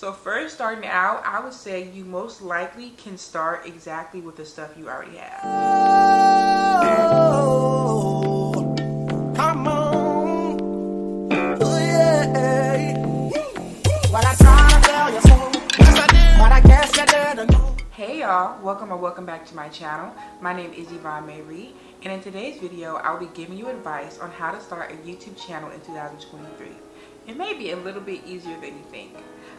So first, starting out, I would say you most likely can start exactly with the stuff you already have. Oh, come on. Oh, yeah. Well, I try to tell you so. Yes, I did. But I guess you didn't know. Hey y'all, welcome back to my channel. My name is YvonneMaere, and in today's video, I'll be giving you advice on how to start a YouTube channel in 2023. It may be a little bit easier than you think.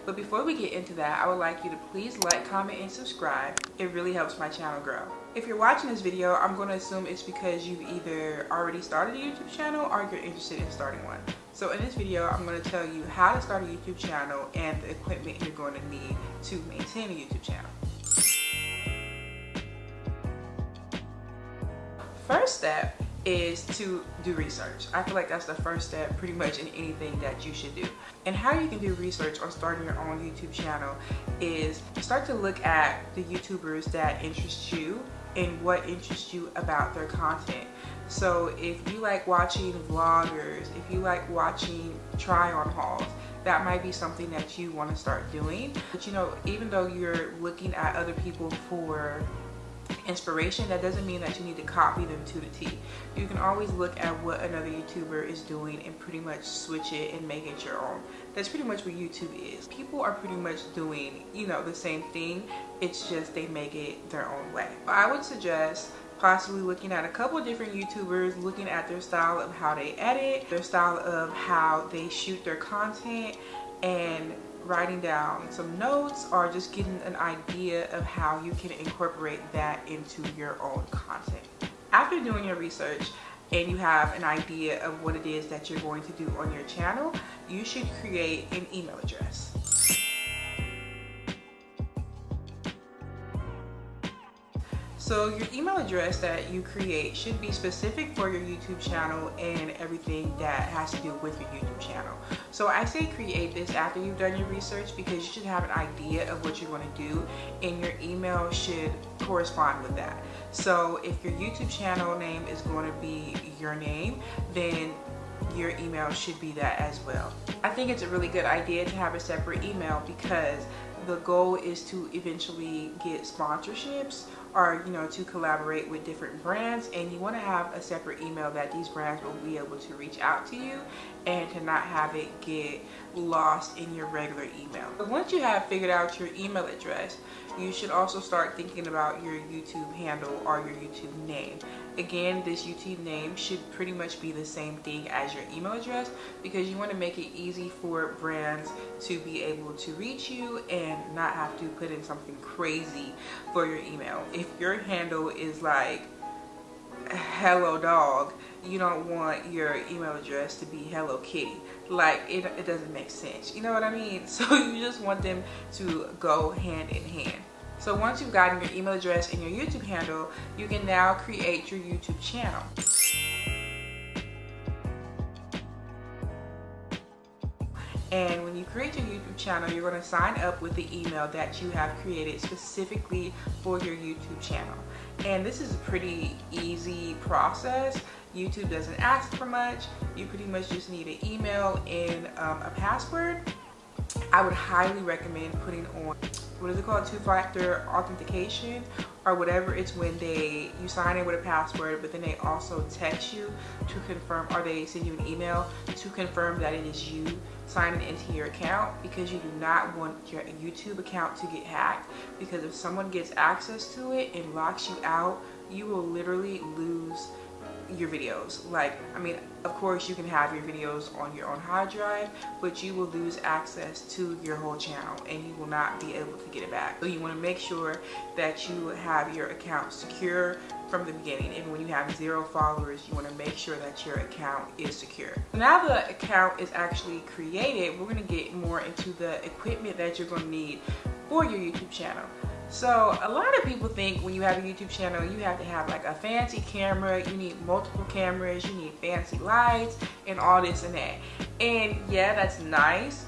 But before we get into that, I would like you to please like, comment, and subscribe. It really helps my channel grow. If you're watching this video, I'm going to assume it's because you've either already started a YouTube channel or you're interested in starting one. So in this video, I'm going to tell you how to start a YouTube channel and the equipment you're going to need to maintain a YouTube channel. First step is to do research. I feel like that's the first step pretty much in anything that you should do. And how you can do research on starting your own YouTube channel is start to look at the YouTubers that interest you and what interests you about their content. So if you like watching vloggers, if you like watching try-on hauls, that might be something that you want to start doing. But you know, even though you're looking at other people for inspiration, that doesn't mean that you need to copy them to the T. You can always look at what another YouTuber is doing and pretty much switch it and make it your own. That's pretty much what YouTube is. People are pretty much doing, you know, the same thing. It's just they make it their own way. I would suggest possibly looking at a couple of different YouTubers, looking at their style of how they edit, their style of how they shoot their content, and writing down some notes or just getting an idea of how you can incorporate that into your own content. After doing your research and you have an idea of what it is that you're going to do on your channel, you should create an email address. So your email address that you create should be specific for your YouTube channel and everything that has to do with your YouTube channel. So I say create this after you've done your research because you should have an idea of what you want to do and your email should correspond with that. So if your YouTube channel name is going to be your name, then your email should be that as well. I think it's a really good idea to have a separate email because the goal is to eventually get sponsorships or, you know, to collaborate with different brands, and you want to have a separate email that these brands will be able to reach out to you and to not have it get lost in your regular email. But once you have figured out your email address, you should also start thinking about your YouTube handle or your YouTube name. Again, this YouTube name should pretty much be the same thing as your email address because you want to make it easy for brands to be able to reach you and not have to put in something crazy for your email. If your handle is like hello dog, you don't want your email address to be Hello Kitty. Like it doesn't make sense, you know what I mean? So you just want them to go hand in hand. So once you've gotten your email address and your YouTube handle, you can now create your YouTube channel. And when you create your YouTube channel, you're going to sign up with the email that you have created specifically for your YouTube channel. And this is a pretty easy process. YouTube doesn't ask for much. You pretty much just need an email and a password. I would highly recommend putting on, what is it called, two-factor authentication or whatever. It's when you sign in with a password, but then they also text you to confirm, or they send you an email to confirm that it is you signing into your account, because you do not want your YouTube account to get hacked, because if someone gets access to it and locks you out, you will literally lose your videos. Like, I mean, of course you can have your videos on your own hard drive, but you will lose access to your whole channel and you will not be able to get it back. So you want to make sure that you have your account secure from the beginning. Even when you have 0 followers, you want to make sure that your account is secure. Now the account is actually created, we're going to get more into the equipment that you're going to need for your YouTube channel. So a lot of people think when you have a YouTube channel, you have to have like a fancy camera, you need multiple cameras, you need fancy lights and all this and that. And yeah, that's nice.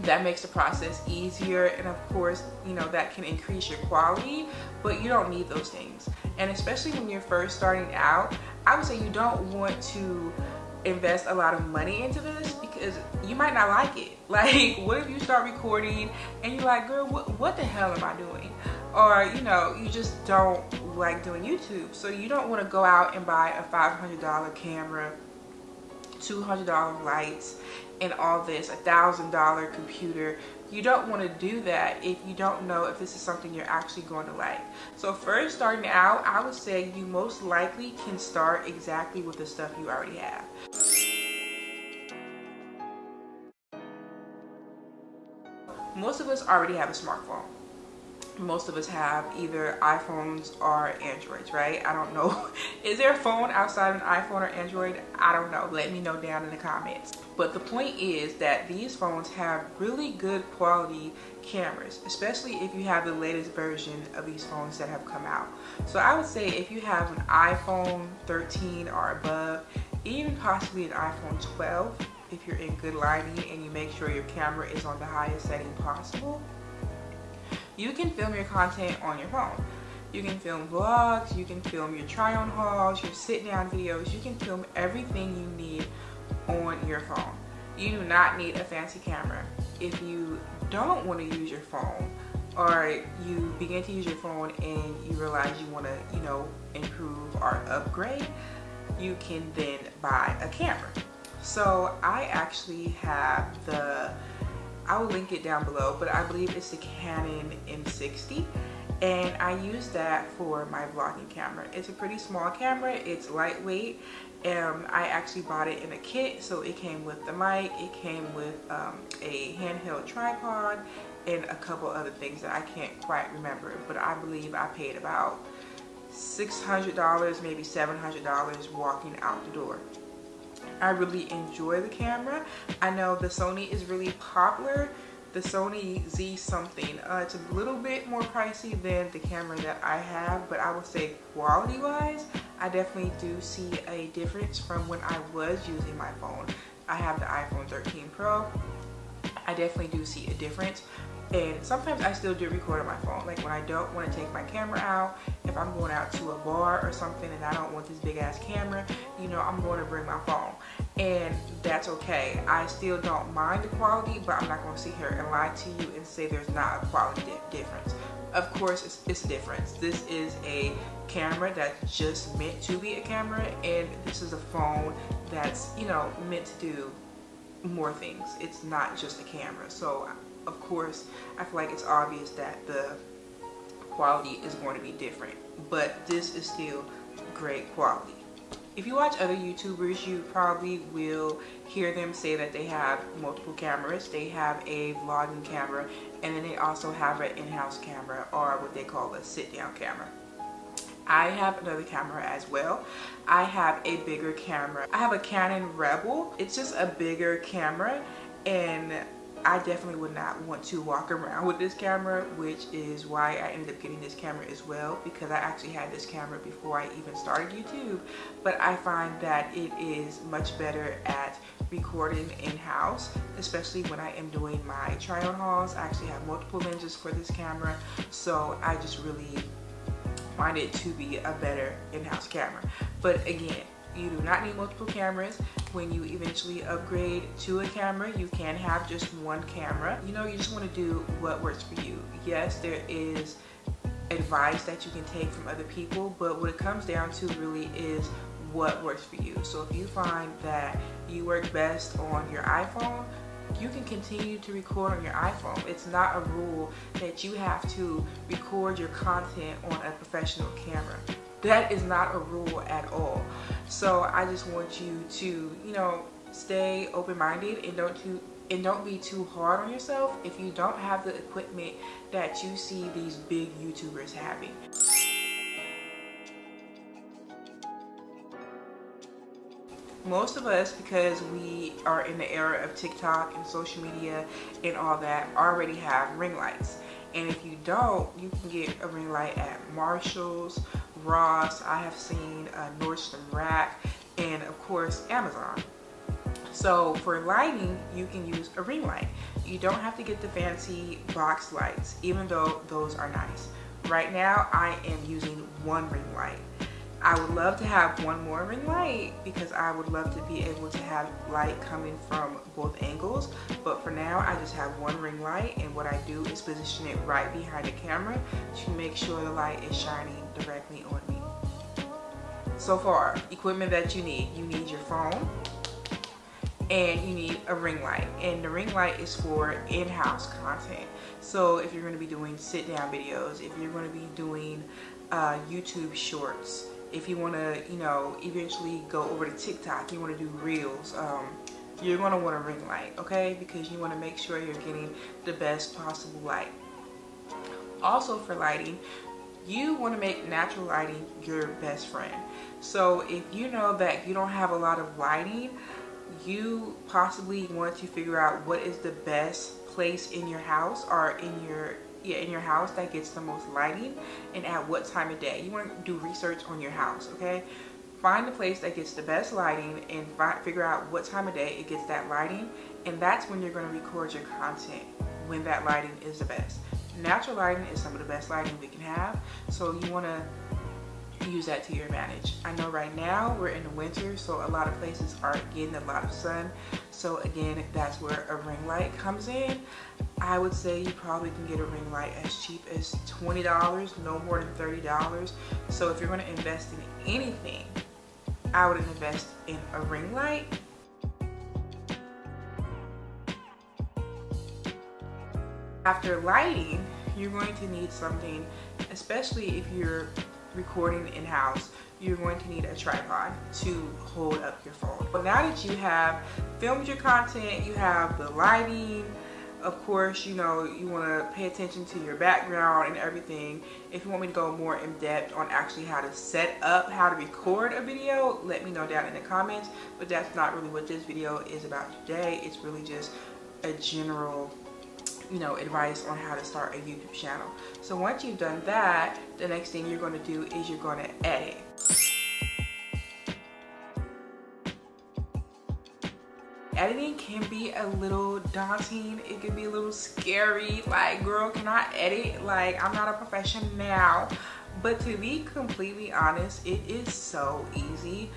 That makes the process easier, and of course, you know, that can increase your quality, but you don't need those things. And especially when you're first starting out, I would say you don't want to invest a lot of money into this because you might not like it. Like, what if you start recording and you're like, girl, what the hell am I doing? Or, you know, you just don't like doing YouTube. So you don't want to go out and buy a $500 camera, $200 lights, and all this, $1,000 computer. You don't want to do that if you don't know if this is something you're actually going to like. So first, starting out, I would say you most likely can start exactly with the stuff you already have. Most of us already have a smartphone. Most of us have either iPhones or Androids, right? I don't know. Is there a phone outside an iPhone or Android? I don't know. Let me know down in the comments. But the point is that these phones have really good quality cameras, especially if you have the latest version of these phones that have come out. So I would say if you have an iPhone 13 or above, even possibly an iPhone 12, if you're in good lighting and you make sure your camera is on the highest setting possible, you can film your content on your phone. You can film vlogs, you can film your try-on hauls, your sit-down videos, you can film everything you need on your phone. You do not need a fancy camera. If you don't want to use your phone, or you begin to use your phone and you realize you want to, you know, improve or upgrade, you can then buy a camera. So I actually have I will link it down below, but I believe it's the Canon M60, and I use that for my vlogging camera. It's a pretty small camera, it's lightweight, and I actually bought it in a kit. So it came with the mic, it came with a handheld tripod, and a couple other things that I can't quite remember, but I believe I paid about $600, maybe $700 walking out the door. I really enjoy the camera. I know the Sony is really popular, the Sony Z something. It's a little bit more pricey than the camera that I have, but I would say quality wise, I definitely do see a difference from when I was using my phone. I have the iPhone 13 Pro. I definitely do see a difference. And sometimes I still do record on my phone. Like when I don't want to take my camera out, if I'm going out to a bar or something and I don't want this big ass camera, you know, I'm going to bring my phone. And that's okay. I still don't mind the quality, but I'm not going to sit here and lie to you and say there's not a quality difference. Of course, it's a difference. This is a camera that's just meant to be a camera, and this is a phone that's, you know, meant to do more things. It's not just a camera. So of course, I feel like it's obvious that the quality is going to be different, but this is still great quality. If you watch other YouTubers, you probably will hear them say that they have multiple cameras. They have a vlogging camera, and then they also have an in-house camera, or what they call a sit-down camera. I have another camera as well. I have a bigger camera. I have a Canon Rebel. It's just a bigger camera, and I definitely would not want to walk around with this camera, which is why I ended up getting this camera as well, because I actually had this camera before I even started YouTube. But I find that it is much better at recording in-house, especially when I am doing my try-on hauls. I actually have multiple lenses for this camera, so I just really find it to be a better in-house camera. But again, you do not need multiple cameras. When you eventually upgrade to a camera, you can have just one camera. You know, you just want to do what works for you. Yes, there is advice that you can take from other people, but what it comes down to really is what works for you. So if you find that you work best on your iPhone, you can continue to record on your iPhone. It's not a rule that you have to record your content on a professional camera. That is not a rule at all. So I just want you to, you know, stay open-minded and don't be too hard on yourself if you don't have the equipment that you see these big YouTubers having. Most of us, because we are in the era of TikTok and social media and all that, already have ring lights. And if you don't, you can get a ring light at Marshall's, Ross, I have seen Nordstrom Rack, and of course Amazon. So for lighting, you can use a ring light. You don't have to get the fancy box lights, even though those are nice. Right now, I am using one ring light. I would love to have one more ring light because I would love to be able to have light coming from both angles, but for now I just have one ring light, and what I do is position it right behind the camera to make sure the light is shining directly on me. So far, equipment that you need your phone, and you need a ring light, and the ring light is for in-house content. So if you're going to be doing sit-down videos, if you're going to be doing YouTube shorts, if you want to, you know, eventually go over to TikTok, you want to do reels, you're going to want a ring light, okay? Because you want to make sure you're getting the best possible light. Also for lighting, you want to make natural lighting your best friend. So if you know that you don't have a lot of lighting, you possibly want to figure out what is the best place in your house or in your house that gets the most lighting, and at what time of day. You want to do research on your house, okay? Find the place that gets the best lighting and figure out what time of day it gets that lighting, and that's when you're going to record your content, when that lighting is the best. Natural lighting is some of the best lighting we can have, so you want to use that to your advantage. I know right now we're in the winter, so a lot of places aren't getting a lot of sun, so again, that's where a ring light comes in. I would say you probably can get a ring light as cheap as $20, no more than $30. So if you're going to invest in anything, I would invest in a ring light. After lighting, you're going to need something, especially if you're recording in-house, you're going to need a tripod to hold up your phone. But now that you have filmed your content, you have the lighting, of course, you know, you want to pay attention to your background and everything. If you want me to go more in depth on actually how to set up, how to record a video, let me know down in the comments. But that's not really what this video is about today. It's really just a general, you know, advice on how to start a YouTube channel. So once you've done that, the next thing you're going to do is you're going to edit. Editing can be a little daunting. It can be a little scary. Like, girl, can I edit? Like, I'm not a professional now. But to be completely honest, it is so easy.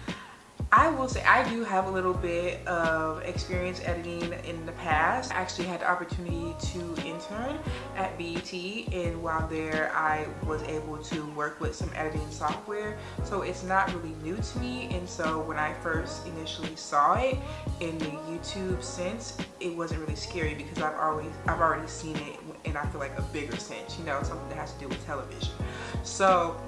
I will say I do have a little bit of experience editing in the past. I actually had the opportunity to intern at BET, and while there I was able to work with some editing software, so it's not really new to me. And so when I first initially saw it in the YouTube sense, it wasn't really scary because I've already seen it, and I feel like a bigger sense, you know, something that has to do with television. So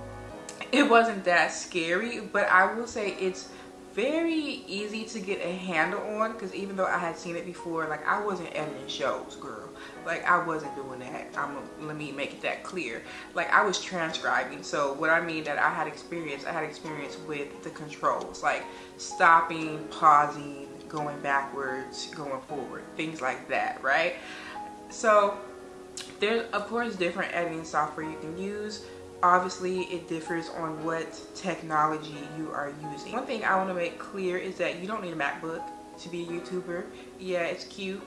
it wasn't that scary, but I will say it's very easy to get a handle on, because even though I had seen it before, like, I wasn't editing shows, girl. Like, I wasn't doing that. Let me make it that clear. Like, I was transcribing. So what I mean that I had experience with the controls, like stopping, pausing, going backwards, going forward, things like that, right? So there's, of course, different editing software you can use. Obviously, it differs on what technology you are using. One thing I want to make clear is that you don't need a MacBook to be a YouTuber. Yeah, it's cute.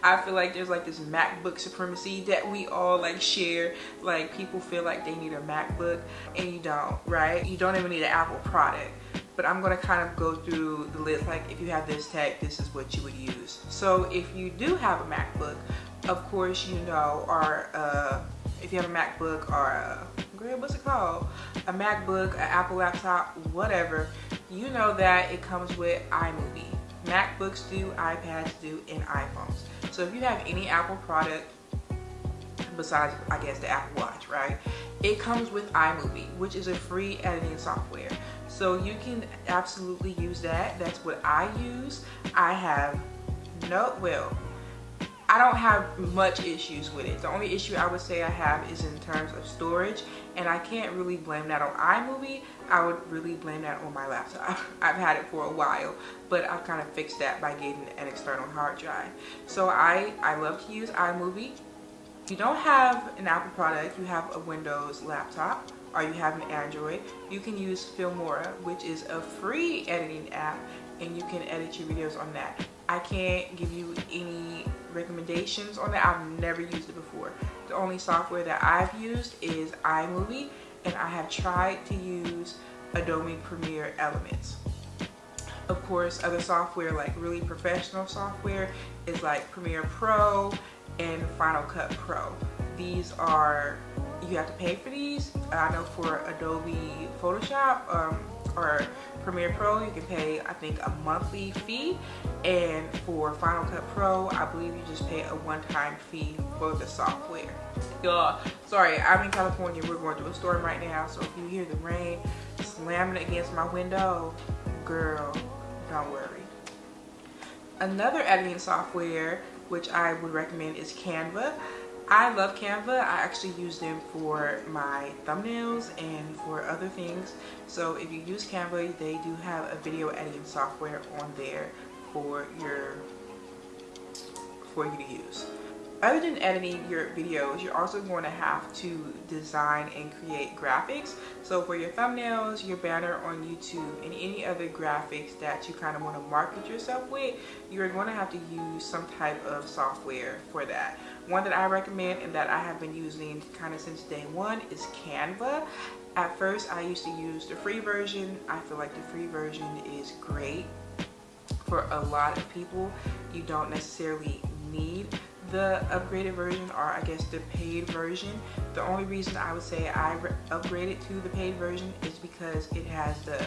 I feel like there's like this MacBook supremacy that we all like share. Like, people feel like they need a MacBook and you don't, right? You don't even need an Apple product. But I'm gonna kind of go through the list. Like, if you have this tech, this is what you would use. So if you do have a MacBook, of course, you know, or if you have a MacBook or what's it called? A MacBook, an Apple laptop, whatever, you know that it comes with iMovie. MacBooks do, iPads do, and iPhones. So if you have any Apple product, besides, I guess, the Apple Watch, right? It comes with iMovie, which is a free editing software. So you can absolutely use that. That's what I use. I don't have much issues with it. The only issue I would say I have is in terms of storage, and I can't really blame that on iMovie. I would really blame that on my laptop. I've had it for a while, but I've kind of fixed that by getting an external hard drive. So I love to use iMovie. If you don't have an Apple product, you have a Windows laptop, or you have an Android, you can use Filmora, which is a free editing app, and you can edit your videos on that. I can't give you any recommendations on that. I've never used it before. The only software that I've used is iMovie, and I have tried to use Adobe Premiere Elements. Of course, other software, like really professional software, is like Premiere Pro and Final Cut Pro. These are, you have to pay for these. I know for Adobe Photoshop or Premiere Pro, you can pay, I think, a monthly fee. And for Final Cut Pro, I believe you just pay a one-time fee for the software. Y'all, sorry, I'm in California. We're going through a storm right now. So if you hear the rain slamming against my window, girl, don't worry. Another editing software which I would recommend is Canva. I love Canva. I actually use them for my thumbnails and for other things. So if you use Canva, they do have a video editing software on there for you to use. Other than editing your videos, you're also going to have to design and create graphics. So for your thumbnails, your banner on YouTube, and any other graphics that you kind of want to market yourself with, you're going to have to use some type of software for that. One that I recommend and that I have been using kind of since day one is Canva. At first, I used to use the free version. I feel like the free version is great for a lot of people. You don't necessarily need the upgraded version, or I guess the paid version. The only reason I would say I upgraded to the paid version is because it has the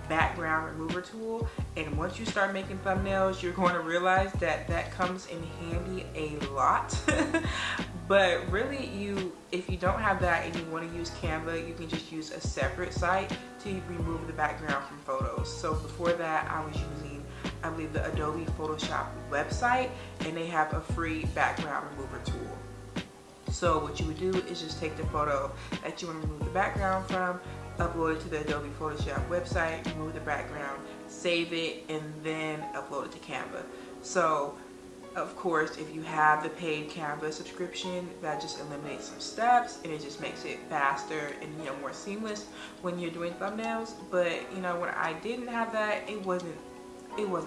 background remover tool, and once you start making thumbnails, you're going to realize that that comes in handy a lot. But really, if you don't have that and you want to use Canva, you can just use a separate site to remove the background from photos. So before that, I was using, I believe, the Adobe Photoshop website, and they have a free background remover tool. So what you would do is just take the photo that you want to remove the background from, upload it to the Adobe Photoshop website, remove the background, save it, and then upload it to Canva. So of course, if you have the paid Canva subscription, that just eliminates some steps and it just makes it faster and more seamless when you're doing thumbnails. But when I didn't have that, it wasn't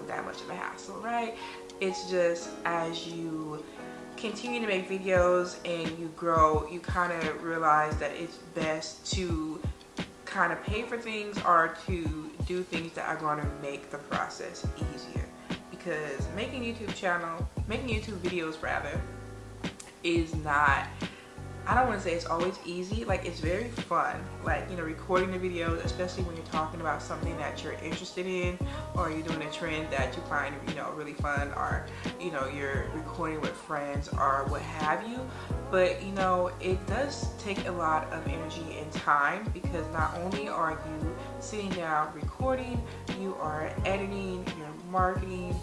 that much of a hassle, right? It's just as you continue to make videos and you grow, you kind of realize that it's best to kind of pay for things or to do things that are going to make the process easier. Because making YouTube videos rather, is not, I don't want to say it's always easy. Like, it's very fun, like, recording the videos, especially when you're talking about something that you're interested in, or you're doing a trend that you find, really fun, or, you're recording with friends or what have you. But, it does take a lot of energy and time, because not only are you sitting down recording, you are editing, you're marketing,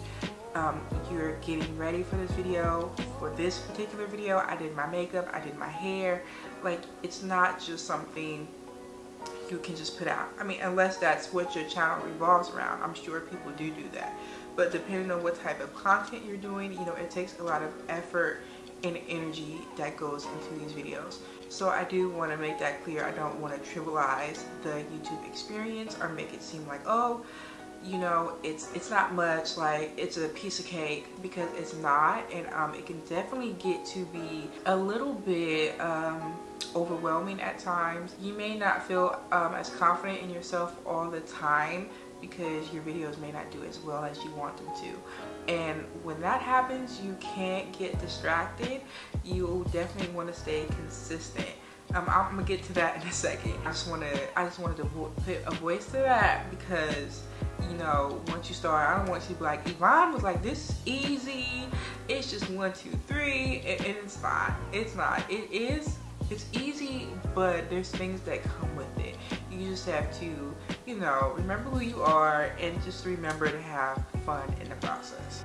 you're getting ready for this video. For this particular video, I did my makeup, I did my hair. Like, it's not just something you can just put out. I mean, unless that's what your channel revolves around. I'm sure people do that. But depending on what type of content you're doing, it takes a lot of effort and energy that goes into these videos. So I do want to make that clear. I don't want to trivialize the YouTube experience or make it seem like, oh, it's not much, like it's a piece of cake, because it's not. And it can definitely get to be a little bit overwhelming at times. You may not feel as confident in yourself all the time, because your videos may not do as well as you want them to. And when that happens, you can't get distracted. You definitely want to stay consistent. I'm gonna get to that in a second. I just wanted to put a voice to that, because once you start, I don't want you to be like, Yvonne was like, this is easy, it's just 1, 2, 3, and it's not. It's not. It's easy, but there's things that come with it. You just have to, remember who you are, and just remember to have fun in the process.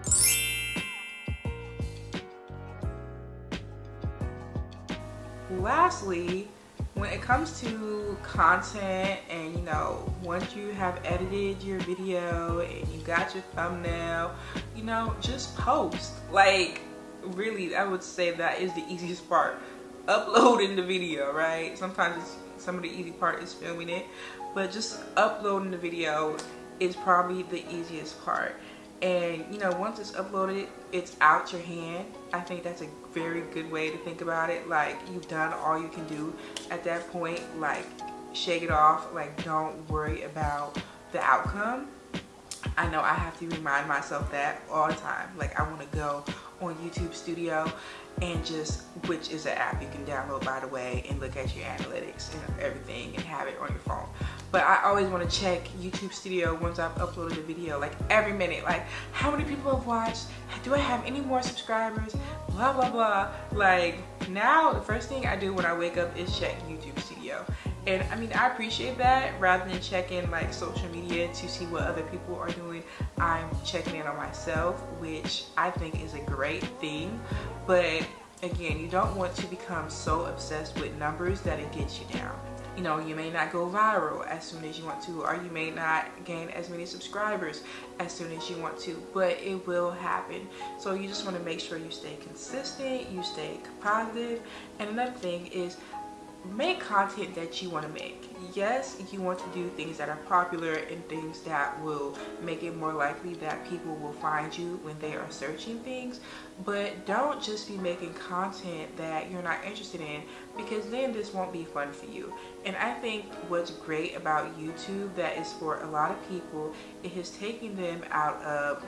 Lastly, when it comes to content, and once you have edited your video and you got your thumbnail, just post. Like, really, I would say that is the easiest part. Uploading the video, right? Sometimes some of the easy part is filming it, but just uploading the video is probably the easiest part. And once it's uploaded, it's out your hand. I think that's a very good way to think about it. Like, you've done all you can do at that point. Like, shake it off. Like, don't worry about the outcome. I know I have to remind myself that all the time. Like, I want to go on YouTube Studio and just, which is an app you can download, by the way, and look at your analytics and everything and have it on your phone. But I always want to check YouTube Studio once I've uploaded a video, like every minute, like how many people have watched, do I have any more subscribers, blah blah blah. Like, now the first thing I do when I wake up is check YouTube Studio. And I mean, I appreciate that. Rather than checking like social media to see what other people are doing, I'm checking in on myself, which I think is a great thing. But again, you don't want to become so obsessed with numbers that it gets you down. You know, you may not go viral as soon as you want to, or you may not gain as many subscribers as soon as you want to, but it will happen. So you just want to make sure you stay consistent, you stay positive. And another thing is, make content that you want to make. Yes, you want to do things that are popular and things that will make it more likely that people will find you when they are searching things, but don't just be making content that you're not interested in, because then this won't be fun for you. And I think what's great about YouTube that is for a lot of people, it has taken them out of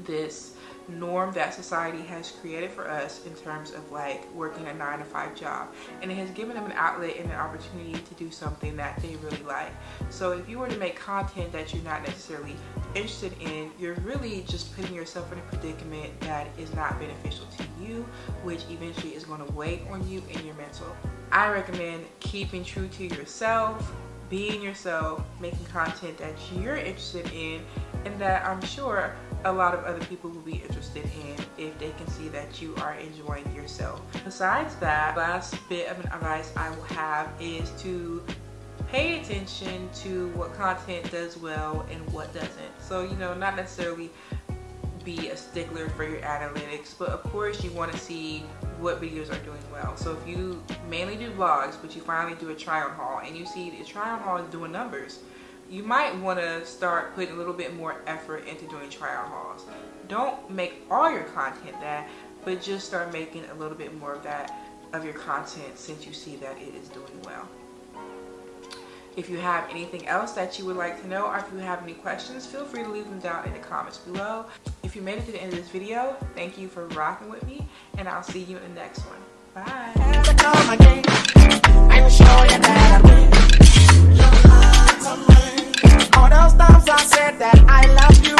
this norm that society has created for us in terms of like working a 9-to-5 job, and it has given them an outlet and an opportunity to do something that they really like. So if you were to make content that you're not necessarily interested in, you're really just putting yourself in a predicament that is not beneficial to you, which eventually is going to weigh on you and your mental. I recommend keeping true to yourself, being yourself, making content that you're interested in, and that I'm sure a lot of other people will be interested in if they can see that you are enjoying yourself. Besides that, last bit of advice I will have is to pay attention to what content does well and what doesn't. So, you know, not necessarily be a stickler for your analytics, but of course you want to see what videos are doing well. So if you mainly do vlogs, but you finally do a try on haul and you see the try on haul is doing numbers, you might want to start putting a little bit more effort into doing try on hauls. Don't make all your content that, but just start making a little bit more of that of your content since you see that it is doing well. If you have anything else that you would like to know, or if you have any questions, feel free to leave them down in the comments below. If you made it to the end of this video, thank you for rocking with me, and I'll see you in the next one. Bye. All those times I said that I love you.